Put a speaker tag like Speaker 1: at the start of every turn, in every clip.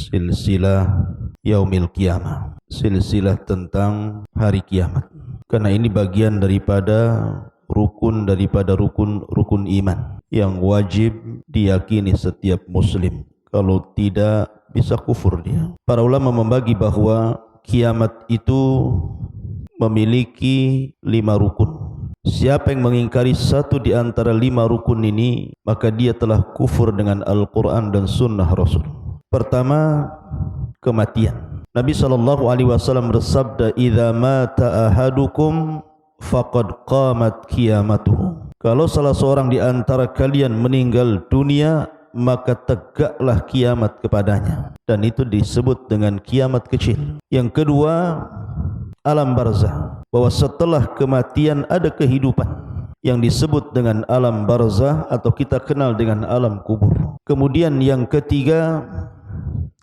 Speaker 1: Silsilah Yaumil Qiyamah, silsilah tentang hari kiamat. Karena ini bagian daripada rukun iman yang wajib diyakini setiap muslim. Kalau tidak, bisa kufur dia. Para ulama membagi bahwa kiamat itu memiliki 5 rukun. Siapa yang mengingkari satu di antara 5 rukun ini, maka dia telah kufur dengan Al-Quran dan Sunnah Rasul. Pertama, kematian. Nabi SAW bersabda, "Idza mata ahadukum faqad qamat qiyamatuhu." Kalau salah seorang di antara kalian meninggal dunia, maka tegaklah kiamat kepadanya. Dan itu disebut dengan kiamat kecil. Yang kedua, alam barzah, bahwa setelah kematian ada kehidupan yang disebut dengan alam barzah atau kita kenal dengan alam kubur. Kemudian yang ketiga,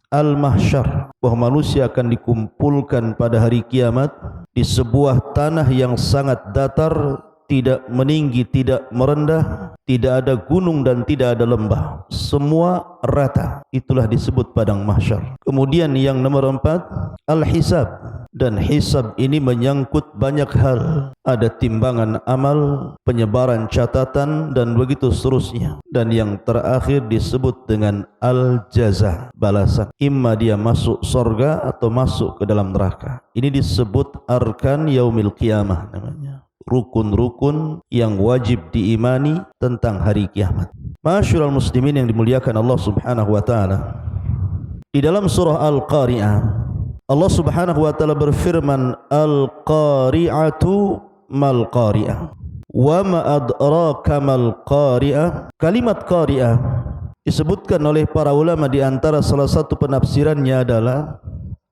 Speaker 1: al-mahsyar, bahwa manusia akan dikumpulkan pada hari kiamat di sebuah tanah yang sangat datar, tidak meninggi, tidak merendah, tidak ada gunung dan tidak ada lembah, semua rata. Itulah disebut padang mahsyar. Kemudian yang nomor 4, al-hisab, dan hisab ini menyangkut banyak hal. Ada timbangan amal, penyebaran catatan, dan begitu seterusnya. Dan yang terakhir disebut dengan al-jaza, balasan. Imma dia masuk surga atau masuk ke dalam neraka. Ini disebut arkan yaumil qiyamah namanya. Rukun-rukun yang wajib diimani tentang hari kiamat. Ma'asyiral muslimin yang dimuliakan Allah Subhanahu wa taala. Di dalam surah Al-Qari'ah, Allah Subhanahu wa taala berfirman, "Al-qari'atu mal qari'ah wa ma adraka mal qari'ah." Kalimat qari'ah disebutkan oleh para ulama, di antara salah satu penafsirannya adalah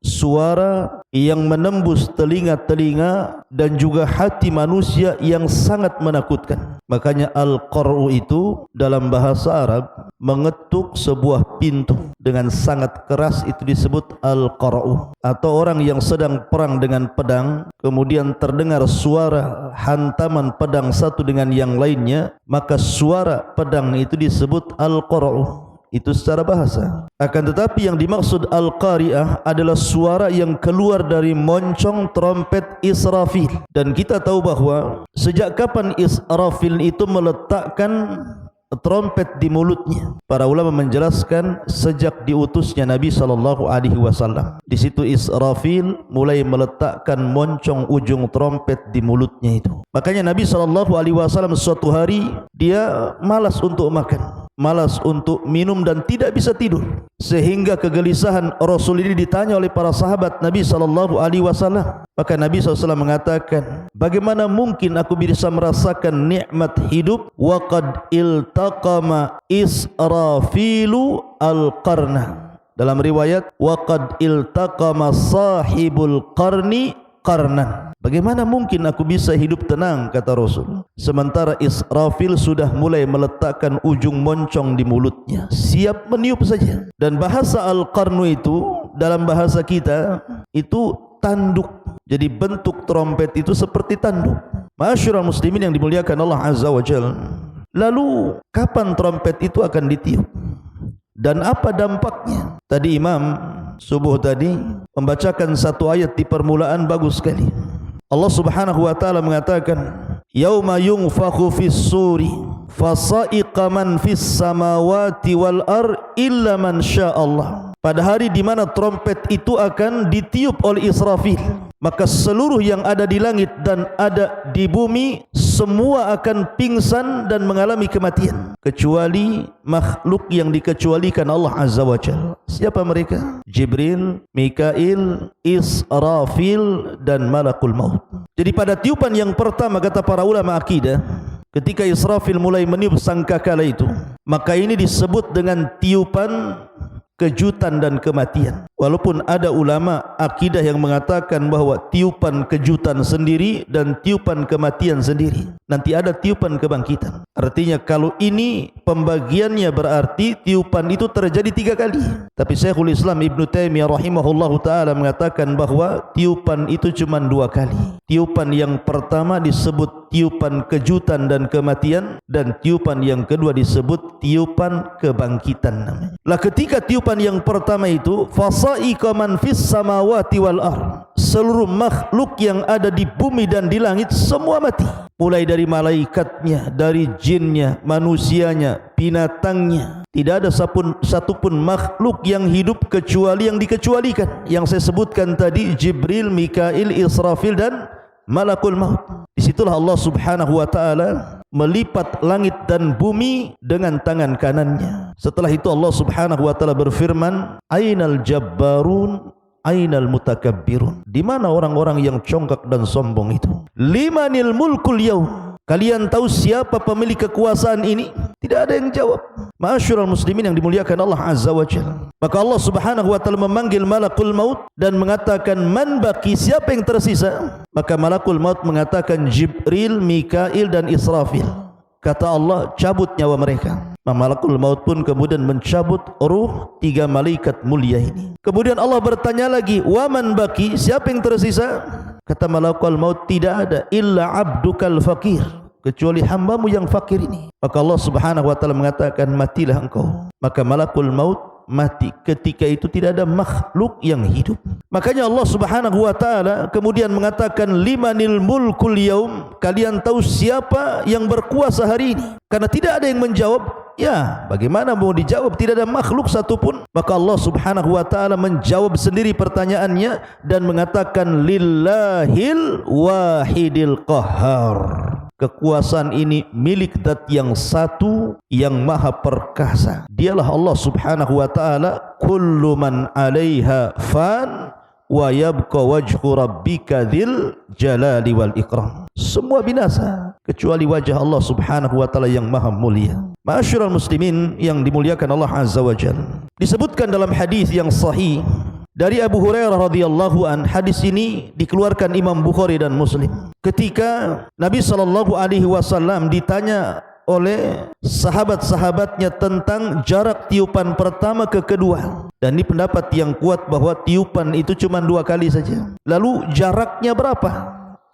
Speaker 1: suara yang menembus telinga-telinga dan juga hati manusia yang sangat menakutkan. Makanya al-qar'u itu dalam bahasa Arab mengetuk sebuah pintu dengan sangat keras, itu disebut al-qar'u. Atau orang yang sedang perang dengan pedang, kemudian terdengar suara hantaman pedang satu dengan yang lainnya, maka suara pedang itu disebut al-qar'u. Itu secara bahasa. Akan tetapi yang dimaksud al-qari'ah adalah suara yang keluar dari moncong trompet Israfil. Dan kita tahu bahwa sejak kapan Israfil itu meletakkan trompet di mulutnya? Para ulama menjelaskan sejak diutusnya Nabi SAW. Di situ Israfil mulai meletakkan moncong ujung trompet di mulutnya itu. Makanya Nabi SAW suatu hari dia malas untuk makan, malas untuk minum, dan tidak bisa tidur. Sehingga kegelisahan Rasul ini ditanya oleh para sahabat Nabi SAW. Maka Nabi SAW mengatakan, bagaimana mungkin aku bisa merasakan nikmat hidup wa qad iltaqama Israfilu al-qarna. Dalam riwayat wa qad iltaqama sahibul qarni qarnan. Bagaimana mungkin aku bisa hidup tenang, kata Rasul, sementara Israfil sudah mulai meletakkan ujung moncong di mulutnya, siap meniup saja. Dan bahasa al-qarnu itu dalam bahasa kita itu tanduk. Jadi bentuk trompet itu seperti tanduk. Ma'asyiral muslimin yang dimuliakan Allah Azza wa Jalla. Lalu kapan trompet itu akan ditiup? Dan apa dampaknya? Tadi Imam subuh tadi membacakan satu ayat di permulaan, bagus sekali. Allah Subhanahu wa taala mengatakan, "Yauma yunfakhu fis suri fasa'iqa man fis samawati wal ar illa man sya'allah." Pada hari di mana trompet itu akan ditiup oleh Israfil, maka seluruh yang ada di langit dan ada di bumi semua akan pingsan dan mengalami kematian, kecuali makhluk yang dikecualikan Allah Azza wa Jalla. Siapa mereka? Jibril, Mikail, Israfil, dan Malakul Maut. Jadi pada tiupan yang pertama, kata para ulama akidah, ketika Israfil mulai meniup sangkakala itu, maka ini disebut dengan tiupan kejutan dan kematian. Walaupun ada ulama akidah yang mengatakan bahwa tiupan kejutan sendiri dan tiupan kematian sendiri, nanti ada tiupan kebangkitan. Artinya kalau ini pembagiannya berarti tiupan itu terjadi 3 kali. Tapi Syekhul Islam Ibn Taimiyah rahimahullahu ta'ala mengatakan bahwa tiupan itu cuma 2 kali. Tiupan yang pertama disebut tiupan kejutan dan kematian, dan tiupan yang kedua disebut tiupan kebangkitan namanya. Lah ketika tiupan yang pertama itu, fasa'iqa man fis samawati wal ard, seluruh makhluk yang ada di bumi dan di langit semua mati, mulai dari malaikatnya, dari jinnya, manusianya, binatangnya. Tidak ada satupun makhluk yang hidup kecuali yang dikecualikan, yang saya sebutkan tadi, Jibril, Mikail, Israfil dan Malakul Maut. Disitulah Allah subhanahu wa ta'ala melipat langit dan bumi dengan tangan kanannya. Setelah itu Allah subhanahu wa ta'ala berfirman, Ainal jabbarun Ainal mutakabbirun, di mana orang-orang yang congkak dan sombong itu? Limanil mulkul yaum, kalian tahu siapa pemilik kekuasaan ini? Tidak ada yang jawab. Ma'asyiral muslimin yang dimuliakan Allah azza wa jalla. Maka Allah subhanahu wa ta'ala memanggil malakul maut dan mengatakan, man baki, siapa yang tersisa? Maka malakul maut mengatakan Jibril, Mikail dan Israfil. Kata Allah, cabut nyawa mereka. Malakul maut pun kemudian mencabut ruh 3 malaikat mulia ini. Kemudian Allah bertanya lagi, wa man baki, siapa yang tersisa? Kata malakul maut, tidak ada, illa abdukal fakir, kecuali hambamu yang fakir ini. Maka Allah subhanahu wa ta'ala mengatakan, matilah engkau. Maka malakul maut mati. Ketika itu tidak ada makhluk yang hidup. Makanya Allah subhanahu wa ta'ala kemudian mengatakan, limanil mulkul yaum, kalian tahu siapa yang berkuasa hari ini? Karena tidak ada yang menjawab. Ya, bagaimana mau dijawab? Tidak ada makhluk satupun. Maka Allah subhanahu wa ta'ala menjawab sendiri pertanyaannya dan mengatakan, lillahil wahidil qahhar, kekuasaan ini milik zat yang satu yang maha perkasa. Dialah Allah subhanahu wa ta'ala. Kullu man 'alaiha fan wa yabqa wajhu rabbika dzil jalali wal ikram. Semua binasa kecuali wajah Allah subhanahu wa ta'ala yang maha mulia. Ma'asyiral muslimin yang dimuliakan Allah azza wa jalla. Disebutkan dalam hadis yang sahih dari Abu Hurairah radhiyallahu an, hadis ini dikeluarkan Imam Bukhari dan Muslim. Ketika Nabi SAW ditanya oleh sahabat-sahabatnya tentang jarak tiupan pertama ke kedua, dan ini pendapat yang kuat bahwa tiupan itu cuma 2 kali saja. Lalu jaraknya berapa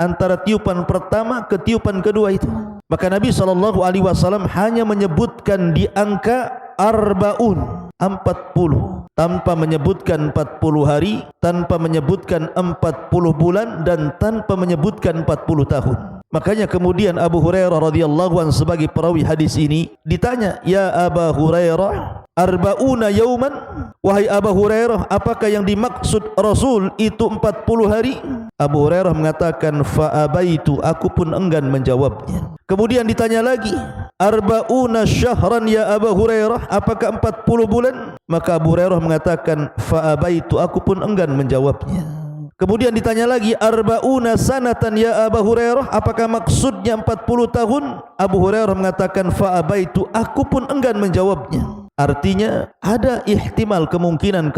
Speaker 1: antara tiupan pertama ke tiupan kedua itu? Maka Nabi SAW hanya menyebutkan di angka arbaun, 40, tanpa menyebutkan 40 hari, tanpa menyebutkan 40 bulan, dan tanpa menyebutkan 40 tahun. Makanya kemudian Abu Hurairah radhiyallahu anhu sebagai perawi hadis ini ditanya, ya Abu Hurairah, arbauna yauman, wahai Abu Hurairah, apakah yang dimaksud Rasul itu 40 hari? Abu Hurairah mengatakan, fa'abaitu, aku pun enggan menjawabnya. Kemudian ditanya lagi, arbauna syahran ya Abu Hurairah, apakah 40 bulan? Maka Abu Hurairah mengatakan, fa'abaitu, aku pun enggan menjawabnya. Kemudian ditanya lagi, arbauna sanatan ya Abu Hurairah, apakah maksudnya 40 tahun? Abu Hurairah mengatakan, fa'abaitu, aku pun enggan menjawabnya. Artinya ada ihtimal, kemungkinan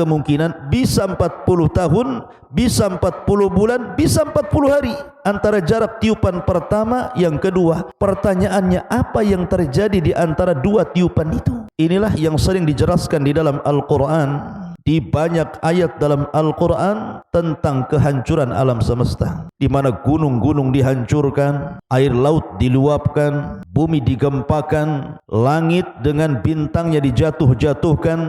Speaker 1: bisa 40 tahun, bisa 40 bulan, bisa 40 hari antara jarak tiupan pertama yang kedua. Pertanyaannya, apa yang terjadi di antara 2 tiupan itu? Inilah yang sering dijelaskan di dalam Al-Quran. Di banyak ayat dalam Al-Quran tentang kehancuran alam semesta, di mana gunung-gunung dihancurkan, air laut diluapkan, bumi digempakan, langit dengan bintangnya dijatuh-jatuhkan,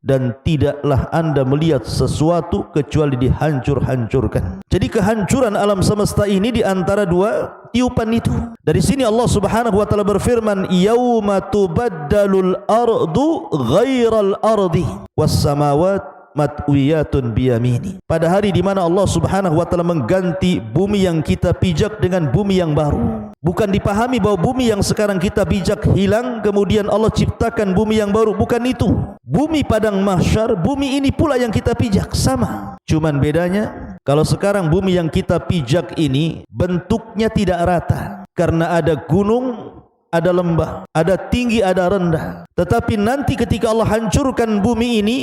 Speaker 1: dan tidaklah anda melihat sesuatu kecuali dihancur-hancurkan. Jadi kehancuran alam semesta ini di antara 2 tiupan itu. Dari sini Allah subhanahu wa ta'ala berfirman, yauma tubaddalul ardu ghairal ardi was samawat matwiyatun biyamini. Pada hari di mana Allah subhanahu wa ta'ala mengganti bumi yang kita pijak dengan bumi yang baru. Bukan dipahami bahwa bumi yang sekarang kita pijak hilang, kemudian Allah ciptakan bumi yang baru. Bukan itu. Bumi padang mahsyar, bumi ini pula yang kita pijak, sama. Cuman bedanya, kalau sekarang bumi yang kita pijak ini bentuknya tidak rata, karena ada gunung, ada lembah, ada tinggi, ada rendah. Tetapi nanti ketika Allah hancurkan bumi ini,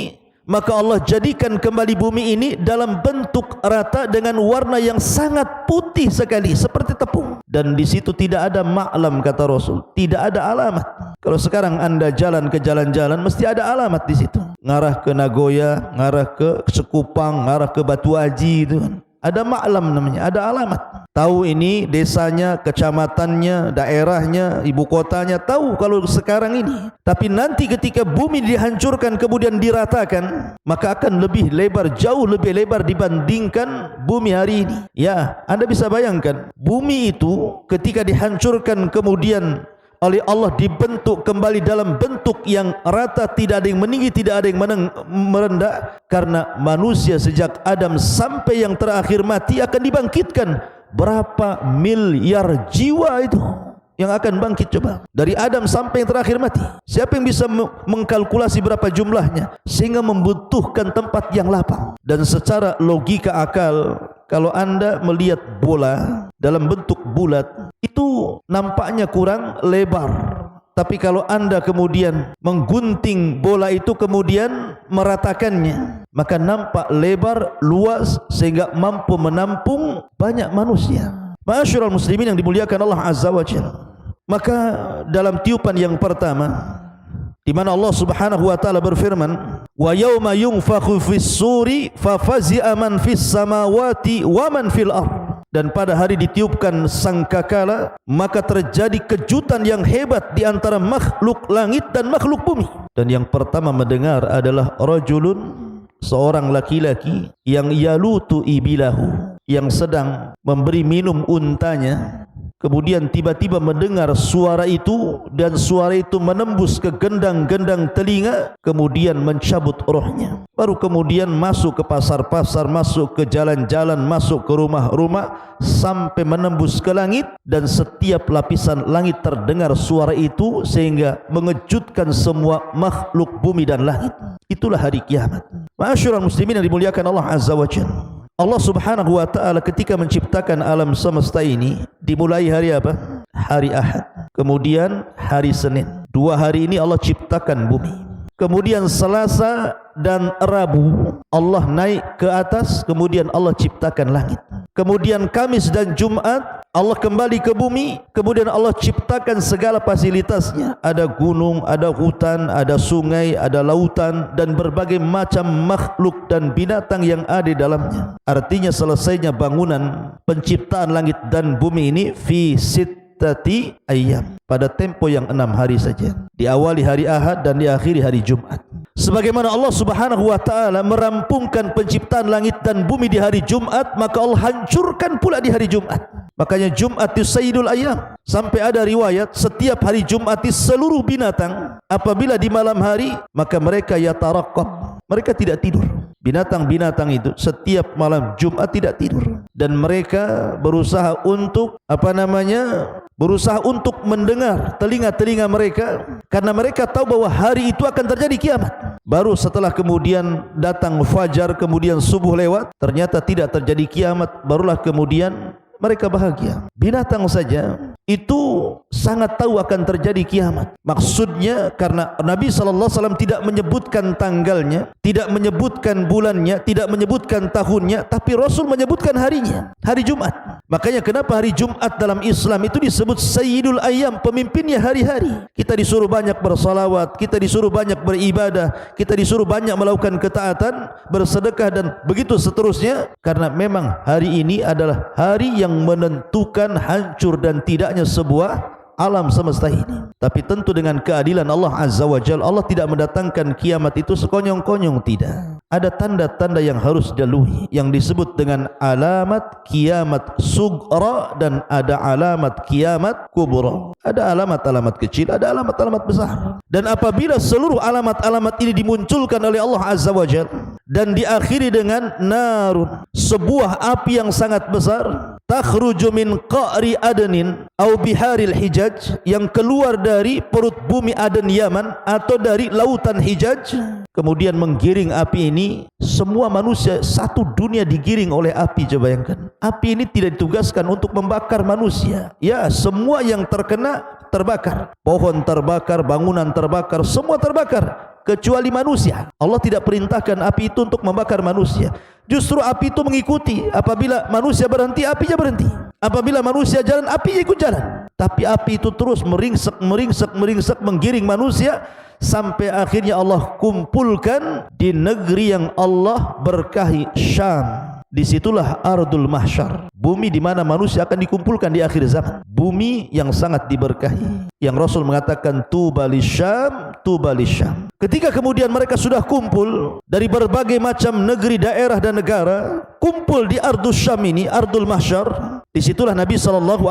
Speaker 1: maka Allah jadikan kembali bumi ini dalam bentuk rata dengan warna yang sangat putih sekali seperti tepung, dan di situ tidak ada ma'lam, kata Rasul, tidak ada alamat. Kalau sekarang Anda jalan ke jalan-jalan mesti ada alamat di situ, ngarah ke Nagoya, ngarah ke Sekupang, ngarah ke Batu Aji, itu kan ada ma'lam namanya, ada alamat. Tahu ini desanya, kecamatannya, daerahnya, ibu kotanya, tahu kalau sekarang ini. Tapi nanti ketika bumi dihancurkan kemudian diratakan, maka akan lebih lebar, jauh lebih lebar dibandingkan bumi hari ini. Ya, Anda bisa bayangkan, bumi itu ketika dihancurkan kemudian oleh Allah dibentuk kembali dalam bentuk yang rata, tidak ada yang meninggi, tidak ada yang merendah, karena manusia sejak Adam sampai yang terakhir mati akan dibangkitkan. Berapa miliar jiwa itu yang akan bangkit, coba, dari Adam sampai yang terakhir mati. Siapa yang bisa mengkalkulasi berapa jumlahnya, sehingga membutuhkan tempat yang lapang. Dan secara logika akal, kalau Anda melihat bola dalam bentuk bulat, itu nampaknya kurang lebar. Tapi kalau Anda kemudian menggunting bola itu kemudian meratakannya, maka nampak lebar, luas, sehingga mampu menampung banyak manusia. Ma'asyiral muslimin yang dimuliakan Allah Azza wa Jalla. Maka dalam tiupan yang pertama, di mana Allah Subhanahu wa taala berfirman, "Wa yauma yunfakhu fis-suri fafazi'a man fis samawati wa man fil ardh." Dan pada hari ditiupkan sangkakala, maka terjadi kejutan yang hebat di antara makhluk langit dan makhluk bumi. Dan yang pertama mendengar adalah rajulun, seorang laki-laki yang yalutu ibilahu, yang sedang memberi minum untanya. Kemudian tiba-tiba mendengar suara itu, dan suara itu menembus ke gendang-gendang telinga, kemudian mencabut rohnya. Baru kemudian masuk ke pasar-pasar, masuk ke jalan-jalan, masuk ke rumah-rumah, sampai menembus ke langit, dan setiap lapisan langit terdengar suara itu, sehingga mengejutkan semua makhluk bumi dan langit. Itulah hari kiamat. Ma'asyiral muslimin yang dimuliakan Allah Azza wa Jalla. Allah Subhanahu wa taala ketika menciptakan alam semesta ini, dimulai hari apa? Hari Ahad. Kemudian hari Senin. 2 hari ini Allah ciptakan bumi. Kemudian Selasa dan Rabu Allah naik ke atas, kemudian Allah ciptakan langit. Kemudian Kamis dan Jumat Allah kembali ke bumi, kemudian Allah ciptakan segala fasilitasnya. Ada gunung, ada hutan, ada sungai, ada lautan, dan berbagai macam makhluk dan binatang yang ada di dalamnya. Artinya selesainya bangunan penciptaan langit dan bumi ini fi sittati ayyam, pada tempo yang 6 hari saja. Diawali hari Ahad dan diakhiri hari Jumat. Sebagaimana Allah Subhanahu wa taala merampungkan penciptaan langit dan bumi di hari Jumat, maka Allah hancurkan pula di hari Jumat. Makanya Jumat itu sayyidul ayyam. Sampai ada riwayat setiap hari Jumat seluruh binatang apabila di malam hari, maka mereka yataraqqab, mereka tidak tidur. Binatang-binatang itu setiap malam Jumat tidak tidur, dan mereka berusaha untuk berusaha untuk mendengar telinga-telinga mereka, karena mereka tahu bahwa hari itu akan terjadi kiamat. Baru setelah kemudian datang fajar, kemudian subuh lewat, ternyata tidak terjadi kiamat, barulah kemudian mereka bahagia. Binatang saja itu sangat tahu akan terjadi kiamat. Maksudnya karena Nabi SAW tidak menyebutkan tanggalnya, tidak menyebutkan bulannya, tidak menyebutkan tahunnya, tapi Rasul menyebutkan harinya, hari Jumat. Makanya kenapa hari Jumat dalam Islam itu disebut Sayyidul Ayyam, pemimpinnya hari-hari. Kita disuruh banyak bersalawat, kita disuruh banyak beribadah, kita disuruh banyak melakukan ketaatan, bersedekah, dan begitu seterusnya. Karena memang hari ini adalah hari yang menentukan hancur dan tidaknya sebuah alam semesta ini. Tapi tentu dengan keadilan Allah Azza wa Jalla, Allah tidak mendatangkan kiamat itu sekonyong-konyong, tidak. Ada tanda-tanda yang harus dilalui, yang disebut dengan alamat kiamat sughra, dan ada alamat kiamat kubra. Ada alamat-alamat kecil, ada alamat-alamat besar. Dan apabila seluruh alamat-alamat ini dimunculkan oleh Allah Azza wa Jalla dan diakhiri dengan narun, sebuah api yang sangat besar, takhruju min qa'ri adnin au biharil Hijaj, yang keluar dari perut bumi Aden Yaman atau dari lautan Hijaj, kemudian menggiring api ini. Semua manusia satu dunia digiring oleh api. Coba bayangkan, api ini tidak ditugaskan untuk membakar manusia. Ya, semua yang terkena terbakar, pohon terbakar, bangunan terbakar, semua terbakar. kecuali manusia. Allah tidak perintahkan api itu untuk membakar manusia. Justru api itu mengikuti. Apabila manusia berhenti, apinya berhenti. Apabila manusia jalan, apinya ikut jalan. Tapi api itu terus meringsek, menggiring manusia sampai akhirnya Allah kumpulkan di negeri yang Allah berkahi, Syam. Disitulah Ardul Mahsyar, bumi di mana manusia akan dikumpulkan di akhir zaman. Bumi yang sangat diberkahi, yang Rasul mengatakan tuba lisyam, tuba lisyam. Ketika kemudian mereka sudah kumpul dari berbagai macam negeri, daerah dan negara, kumpul di Ardul Syam ini, Ardul Mahsyar. Disitulah Nabi SAW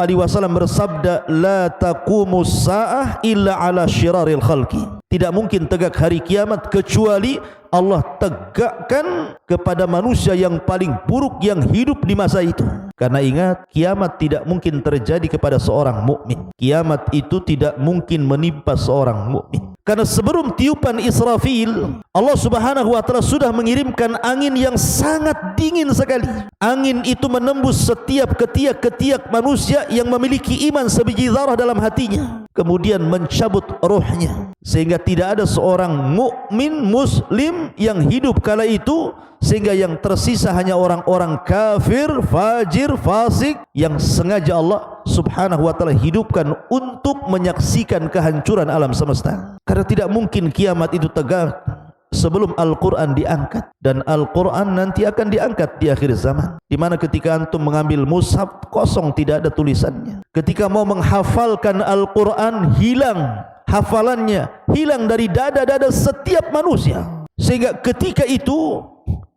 Speaker 1: bersabda, la taqumus sa'ah illa ala syiraril khalqi. Tidak mungkin tegak hari kiamat kecuali Allah tegakkan kepada manusia yang paling buruk yang hidup di masa itu. Karena ingat, kiamat tidak mungkin terjadi kepada seorang mukmin. Kiamat itu tidak mungkin menimpa seorang mukmin. Karena sebelum tiupan Israfil, Allah Subhanahu wa taala sudah mengirimkan angin yang sangat dingin sekali. Angin itu menembus setiap ketiak-ketiak manusia yang memiliki iman sebiji zarah dalam hatinya, kemudian mencabut rohnya, sehingga tidak ada seorang mukmin muslim yang hidup kala itu, sehingga yang tersisa hanya orang-orang kafir, fajir, fasik yang sengaja Allah Subhanahu wa taala hidupkan untuk menyaksikan kehancuran alam semesta. Karena tidak mungkin kiamat itu tegak sebelum Al-Quran diangkat, dan Al-Quran nanti akan diangkat di akhir zaman, di mana ketika antum mengambil mushaf kosong, tidak ada tulisannya. Ketika mau menghafalkan Al-Quran, hilang hafalannya, hilang dari dada-dada setiap manusia, sehingga ketika itu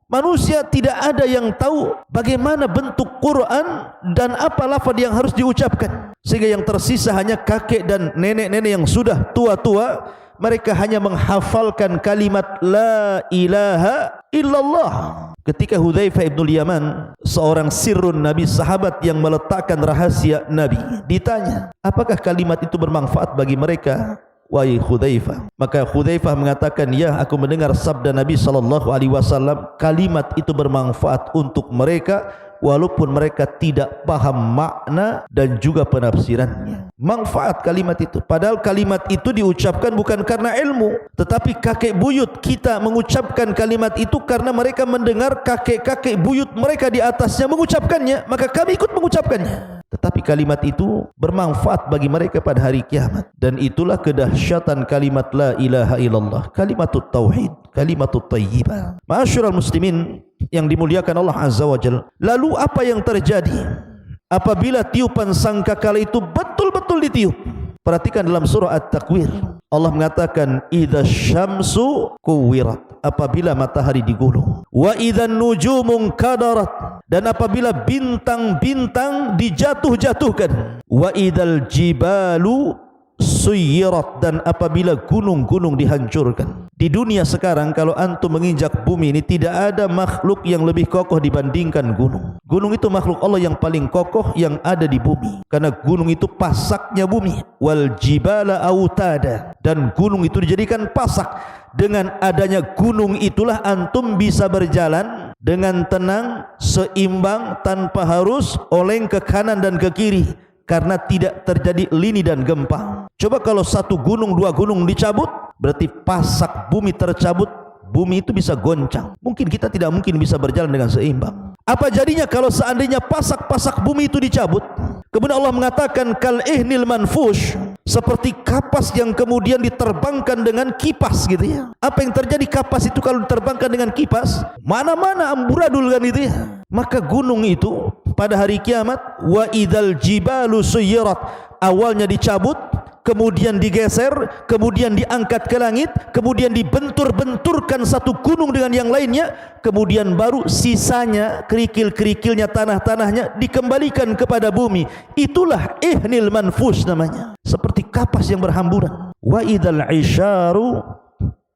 Speaker 1: manusia tidak ada yang tahu bagaimana bentuk Quran dan apa lafaz yang harus diucapkan, sehingga yang tersisa hanya kakek dan nenek-nenek yang sudah tua-tua. Mereka hanya menghafalkan kalimat la ilaha illallah. Ketika Hudzaifah ibn Yaman, seorang sirrun Nabi, sahabat yang meletakkan rahasia Nabi, ditanya, apakah kalimat itu bermanfaat bagi mereka, wahai Hudzaifah? Maka Hudzaifah mengatakan, ya, aku mendengar sabda Nabi SAW, kalimat itu bermanfaat untuk mereka walaupun mereka tidak paham makna dan juga penafsirannya. Manfaat kalimat itu. Padahal kalimat itu diucapkan bukan karena ilmu, tetapi kakek buyut kita mengucapkan kalimat itu karena mereka mendengar kakek-kakek buyut mereka di atasnya mengucapkannya, maka kami ikut mengucapkannya. Tetapi kalimat itu bermanfaat bagi mereka pada hari kiamat. Dan itulah kedahsyatan kalimat la ilaha illallah, kalimatut tauhid, kalimatut tayyibah. Ma'asyiral muslimin yang dimuliakan Allah Azza wa Jalla. Lalu apa yang terjadi apabila tiupan sangkakala itu betul-betul ditiup? Perhatikan dalam surah At-Takwir, Allah mengatakan idza syamsu kuwirat, apabila matahari digulung, wa idzan nujumun kadarat, dan apabila bintang-bintang dijatuh-jatuhkan, wa idzal jibalu suyirat, dan apabila gunung-gunung dihancurkan. Di dunia sekarang kalau antum menginjak bumi ini, tidak ada makhluk yang lebih kokoh dibandingkan gunung. Gunung itu makhluk Allah yang paling kokoh yang ada di bumi, karena gunung itu pasaknya bumi. Wal jibala autada, dan gunung itu dijadikan pasak. Dengan adanya gunung itulah antum bisa berjalan dengan tenang, seimbang, tanpa harus oleng ke kanan dan ke kiri, karena tidak terjadi lini dan gempa. Coba kalau satu gunung, dua gunung dicabut, berarti pasak bumi tercabut, bumi itu bisa goncang. Mungkin kita tidak mungkin bisa berjalan dengan seimbang. Apa jadinya kalau seandainya pasak-pasak bumi itu dicabut? Kemudian Allah mengatakan kal ihnil manfush, seperti kapas yang kemudian diterbangkan dengan kipas gitu ya. Apa yang terjadi kapas itu kalau diterbangkan dengan kipas? Mana-mana amburadul kan itu ya. Maka gunung itu pada hari kiamat, wa idzal jibalu suyirat, awalnya dicabut, kemudian digeser, kemudian diangkat ke langit, kemudian dibentur-benturkan satu gunung dengan yang lainnya, kemudian baru sisanya, kerikil-kerikilnya, tanah-tanahnya dikembalikan kepada bumi. Itulah ihnil manfush namanya, seperti kapas yang berhamburan. Wa idzal isyaru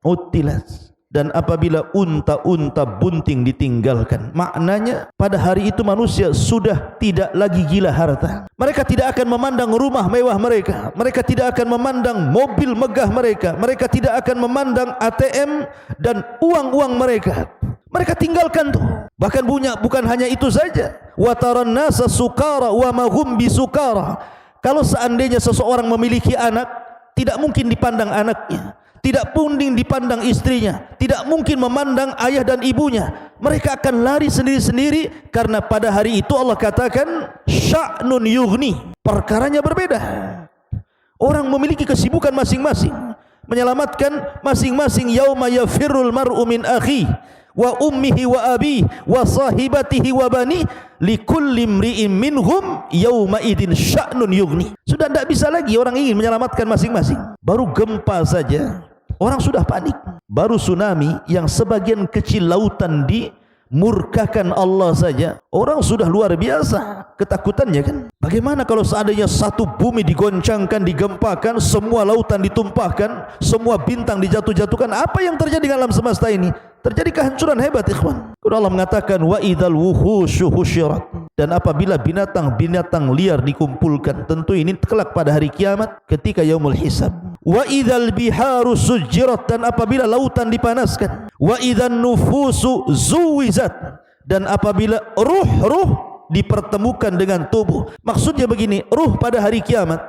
Speaker 1: utilat, dan apabila unta-unta bunting ditinggalkan, maknanya pada hari itu manusia sudah tidak lagi gila harta. Mereka tidak akan memandang rumah mewah mereka, mereka tidak akan memandang mobil megah mereka, mereka tidak akan memandang ATM dan uang-uang mereka. Mereka tinggalkan tuh. Bahkan bukan hanya itu saja, wa taran nasa sukara wa ma hum bisukara. Kalau seandainya seseorang memiliki anak, tidak mungkin dipandang anaknya, tidak mungkin dipandang istrinya, tidak mungkin memandang ayah dan ibunya. Mereka akan lari sendiri-sendiri karena pada hari itu Allah katakan sya'nun yughni, perkaranya berbeda. Orang memiliki kesibukan masing-masing, menyelamatkan masing-masing. Yauma yafirrul mar'u min akhi wa ummihi wa abi wa sahibatihi wa bani likulli imri'in minhum yauma idin sya'nun yughni. Sudah tidak bisa lagi orang ingin menyelamatkan masing-masing. Baru gempa saja orang sudah panik, baru tsunami yang sebagian kecil lautan dimurkakan Allah saja orang sudah luar biasa ketakutannya kan. Bagaimana kalau seandainya satu bumi digoncangkan, digempakan, semua lautan ditumpahkan, semua bintang dijatuh-jatuhkan? Apa yang terjadi di alam semesta ini? Terjadi kehancuran hebat, ikhwan. Allah mengatakan wa idzal wuhusyu husyirat, dan apabila binatang-binatang liar dikumpulkan, tentu ini kelak pada hari kiamat ketika yaumul hisab. Wa idzal biharu sujjirat, dan apabila lautan dipanaskan. Wa idzan nufusu zuwizat, dan apabila ruh-ruh dipertemukan dengan tubuh. Maksudnya begini, ruh pada hari kiamat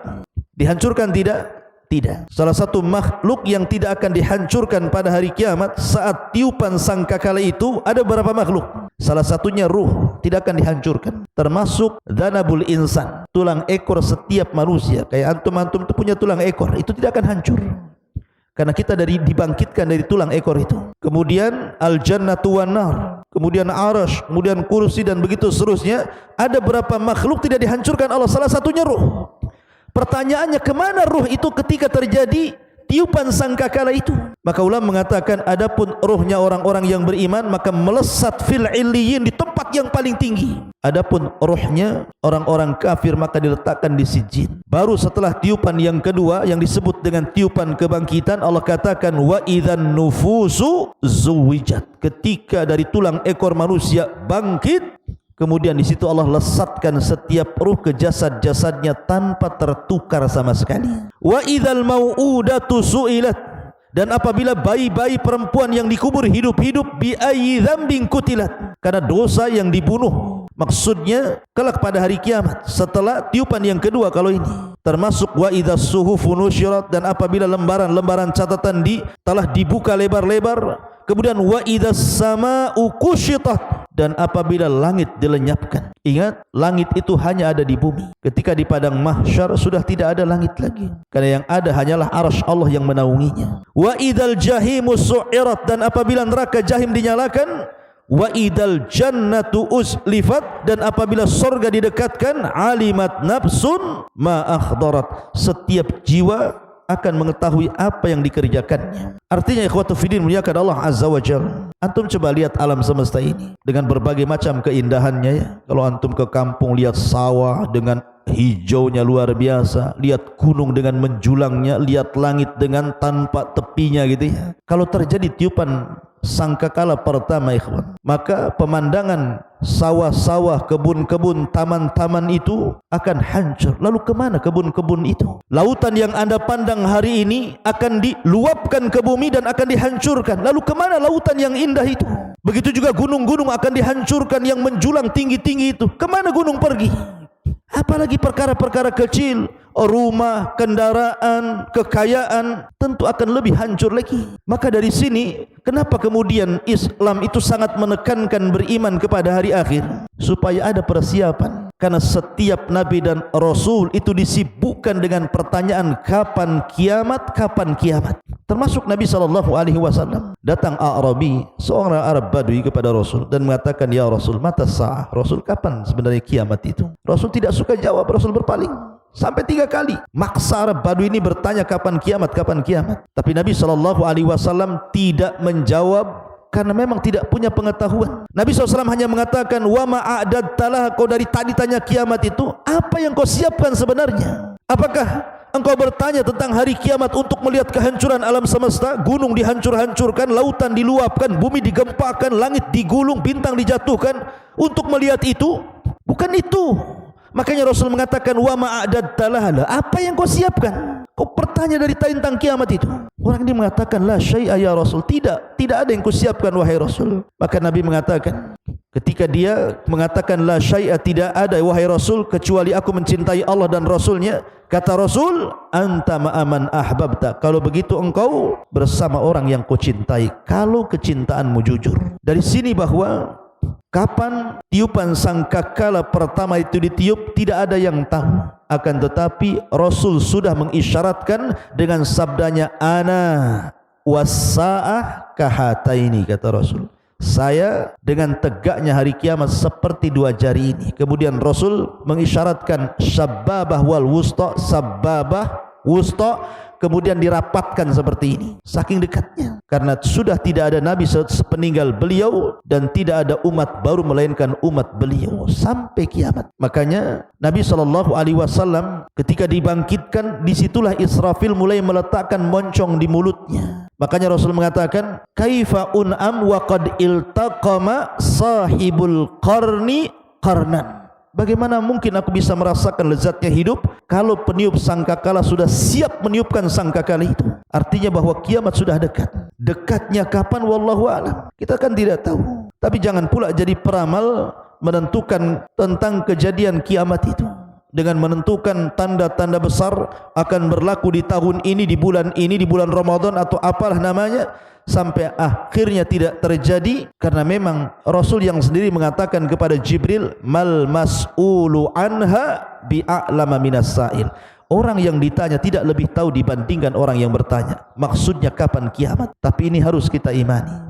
Speaker 1: dihancurkan tidak? Tidak. Salah satu makhluk yang tidak akan dihancurkan pada hari kiamat saat tiupan sangkakala itu ada beberapa makhluk. Salah satunya ruh tidak akan dihancurkan, termasuk dhanabul insan, tulang ekor setiap manusia. Kayak antum-antum itu punya tulang ekor, itu tidak akan hancur karena kita dibangkitkan dari tulang ekor itu. Kemudian al-jannatu wan nar, kemudian arash, kemudian kursi, dan begitu seterusnya. Ada berapa makhluk tidak dihancurkan Allah, salah satunya ruh. Pertanyaannya, kemana ruh itu ketika terjadi tiupan sangkakala itu? Maka ulama mengatakan, adapun ruhnya orang-orang yang beriman maka melesat fil illiyin, di tempat yang paling tinggi. Adapun ruhnya orang-orang kafir maka diletakkan di sijjin. Baru setelah tiupan yang kedua yang disebut dengan tiupan kebangkitan, Allah katakan wa idzan nufusu zuwijat, ketika dari tulang ekor manusia bangkit. Kemudian di situ Allah lesatkan setiap ruh ke jasad-jasadnya tanpa tertukar sama sekali. Wa idzal mau'udatu su'ilat, dan apabila bayi-bayi perempuan yang dikubur hidup-hidup, bi ayyi dzambin kutilat, karena dosa yang dibunuh. Maksudnya kelak pada hari kiamat setelah tiupan yang kedua kalau ini. Termasuk wa idzas suhufu nusyirat, dan apabila lembaran-lembaran catatan telah dibuka lebar-lebar. Kemudian wa idzas samaa'u kusyitat, dan apabila langit dilenyapkan. Ingat, langit itu hanya ada di bumi. Ketika di padang mahsyar sudah tidak ada langit lagi, karena yang ada hanyalah arsy Allah yang menaunginya. Wa idzal jahimu su'irat, dan apabila neraka jahim dinyalakan. Wa idzal jannatu uzlifat, dan apabila surga didekatkan. Alimat nafsun ma akhdarat, setiap jiwa akan mengetahui apa yang dikerjakannya. Artinya ikhwatu fiddin muliakan Allah Azza wa Jalla. Antum coba lihat alam semesta ini dengan berbagai macam keindahannya ya. Kalau antum ke kampung lihat sawah dengan hijaunya luar biasa, lihat gunung dengan menjulangnya, lihat langit dengan tanpa tepinya gitu ya. Kalau terjadi tiupan sangkakala pertama ikhwan, maka pemandangan sawah-sawah, kebun-kebun, taman-taman itu akan hancur. Lalu kemana kebun-kebun itu? Lautan yang anda pandang hari ini akan diluapkan ke bumi dan akan dihancurkan. Lalu kemana lautan yang indah itu? Begitu juga gunung-gunung akan dihancurkan yang menjulang tinggi-tinggi itu. Kemana gunung pergi? Apalagi perkara-perkara kecil, rumah, kendaraan, kekayaan, tentu akan lebih hancur lagi. Maka dari sini, kenapa kemudian Islam itu sangat menekankan beriman kepada hari akhir? Supaya ada persiapan. Karena setiap Nabi dan Rasul itu disibukkan dengan pertanyaan kapan kiamat, kapan kiamat. Termasuk Nabi SAW. Datang A'rabi, seorang Arab Badui kepada Rasul dan mengatakan, ya Rasul, mata sa'ah. Rasul, kapan sebenarnya kiamat itu? Rasul tidak suka jawab, Rasul berpaling. Sampai 3 kali maksa Arab Badui ini bertanya kapan kiamat, kapan kiamat. Tapi Nabi SAW tidak menjawab karena memang tidak punya pengetahuan. Nabi SAW hanya mengatakan, wa ma'adadtalah, kau dari tadi tanya kiamat itu, apa yang kau siapkan sebenarnya? Apakah engkau bertanya tentang hari kiamat untuk melihat kehancuran alam semesta? Gunung dihancur-hancurkan, lautan diluapkan, bumi digempakan, langit digulung, bintang dijatuhkan, untuk melihat itu? Bukan itu. Makanya Rasul mengatakan, wa ma'adadtalah, apa yang kau siapkan? Kau bertanya dari tentang kiamat itu. Orang ini mengatakan, la syai'a ya Rasul, tidak ada yang kau siapkan wahai Rasul. Maka Nabi mengatakan, ketika dia mengatakan la syai'a, tidak ada wahai Rasul kecuali aku mencintai Allah dan Rasulnya. Kata Rasul, anta ma'aman ahbabta, kalau begitu engkau bersama orang yang kau cintai, kalau kecintaanmu jujur. Dari sini bahwa kapan tiupan sangkakala pertama itu ditiup tidak ada yang tahu, akan tetapi Rasul sudah mengisyaratkan dengan sabdanya ana was-sa'ah kahataini, kata Rasul, saya dengan tegaknya hari kiamat seperti dua jari ini. Kemudian Rasul mengisyaratkan sababah wal wusta, sababah wusta, kemudian dirapatkan seperti ini, saking dekatnya, karena sudah tidak ada nabi sepeninggal beliau dan tidak ada umat baru melainkan umat beliau sampai kiamat. Makanya Nabi SAW ketika dibangkitkan, disitulah Israfil mulai meletakkan moncong di mulutnya. Makanya Rasul mengatakan, kaifa un'am wa qad iltaqama sahibul qarni qarnan, bagaimana mungkin aku bisa merasakan lezatnya hidup kalau peniup sangkakala sudah siap meniupkan sangkakala itu? Artinya bahwa kiamat sudah dekat. Dekatnya kapan? Wallahu a'lam, kita kan tidak tahu. Tapi jangan pula jadi peramal menentukan tentang kejadian kiamat itu dengan menentukan tanda-tanda besar akan berlaku di tahun ini, di bulan Ramadan atau apalah namanya, sampai akhirnya tidak terjadi. Karena memang Rasul yang sendiri mengatakan kepada Jibril, mal mas'ulu anha bi'a'lama minas sa'il, orang yang ditanya tidak lebih tahu dibandingkan orang yang bertanya. Maksudnya kapan kiamat, tapi ini harus kita imani.